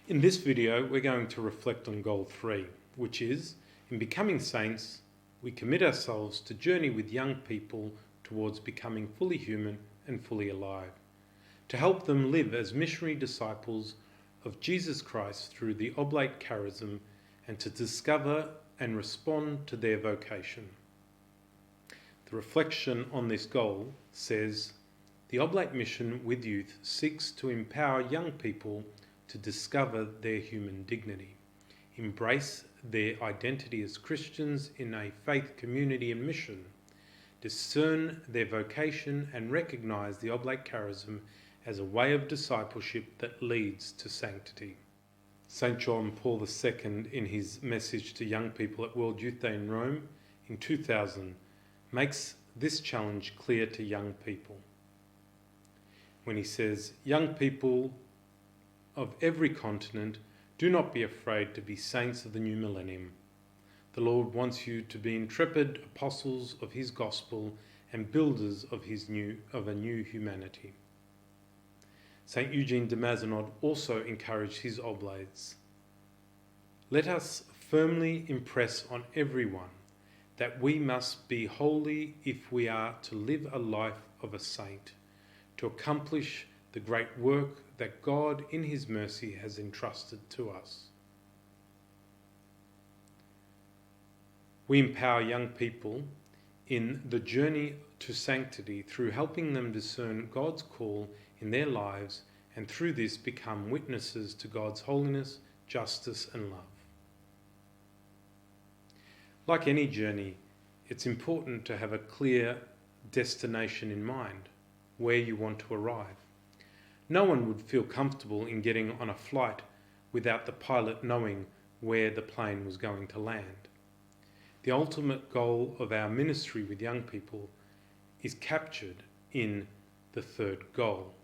In this video, we're going to reflect on goal 3, which is, in becoming saints, we commit ourselves to journey with young people towards becoming fully human and fully alive, to help them live as missionary disciples of Jesus Christ through the Oblate Charism and to discover and respond to their vocation. The reflection on this goal says, the Oblate Mission with Youth seeks to empower young people to discover their human dignity, embrace their identity as Christians in a faith community and mission, discern their vocation and recognise the Oblate Charism as a way of discipleship that leads to sanctity. St. John Paul II, in his message to young people at World Youth Day in Rome in 2000, makes this challenge clear to young people when he says, "Young people of every continent, do not be afraid to be saints of the new millennium. The Lord wants you to be intrepid apostles of his gospel and builders of a new humanity." St. Eugene de Mazenod also encouraged his oblates, "Let us firmly impress on everyone that we must be holy if we are to live a life of a saint, to accomplish the great work that God in his mercy has entrusted to us." We empower young people in the journey to sanctity through helping them discern God's call in their lives and through this become witnesses to God's holiness, justice and love. Like any journey, it's important to have a clear destination in mind, where you want to arrive. No one would feel comfortable in getting on a flight without the pilot knowing where the plane was going to land. The ultimate goal of our ministry with young people is captured in the third goal.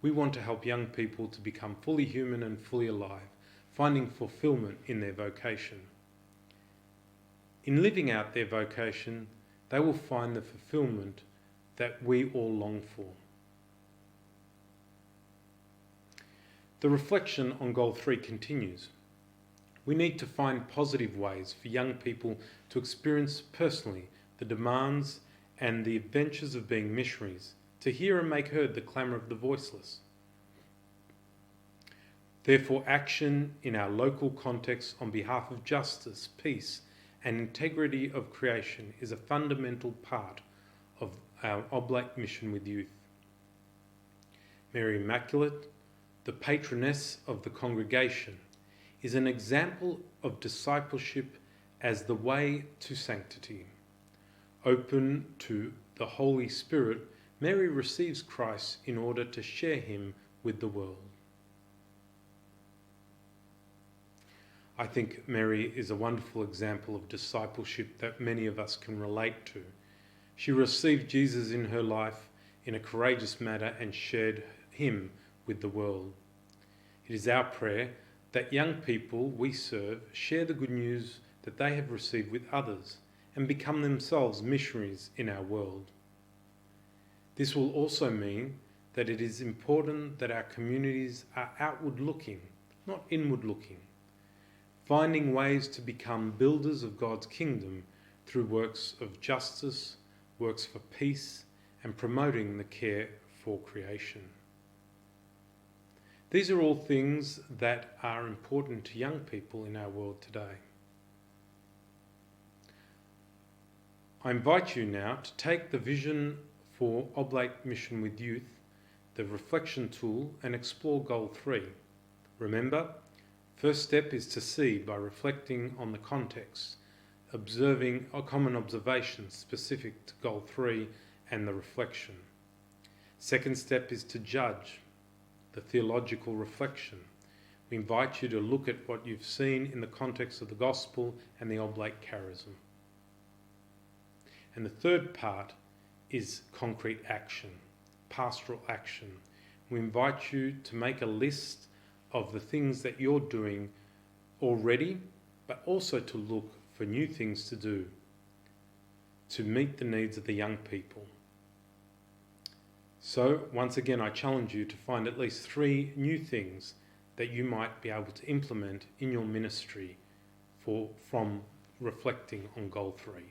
We want to help young people to become fully human and fully alive, finding fulfillment in their vocation. In living out their vocation, they will find the fulfillment that we all long for. The reflection on goal 3 continues. We need to find positive ways for young people to experience personally the demands and the adventures of being missionaries, to hear and make heard the clamour of the voiceless. Therefore, action in our local context on behalf of justice, peace, and integrity of creation is a fundamental part of our Oblate Mission with Youth. Mary Immaculate, the patroness of the congregation, is an example of discipleship as the way to sanctity. Open to the Holy Spirit, Mary receives Christ in order to share him with the world. I think Mary is a wonderful example of discipleship that many of us can relate to. She received Jesus in her life in a courageous manner and shared him with the world. It is our prayer that young people we serve share the good news that they have received with others and become themselves missionaries in our world. This will also mean that it is important that our communities are outward looking, not inward looking, finding ways to become builders of God's kingdom through works of justice, works for peace, and promoting the care for creation. These are all things that are important to young people in our world today. I invite you now to take the vision for Oblate Mission with Youth, the reflection tool, and explore goal 3. Remember, first step is to see by reflecting on the context, observing a common observation specific to goal 3 and the reflection. Second step is to judge, the theological reflection. We invite you to look at what you've seen in the context of the gospel and the Oblate Charism. And the third part is concrete action, pastoral action. We invite you to make a list of the things that you're doing already, but also to look for new things to do to meet the needs of the young people. So, once again, I challenge you to find at least 3 new things that you might be able to implement in your ministry from reflecting on goal 3.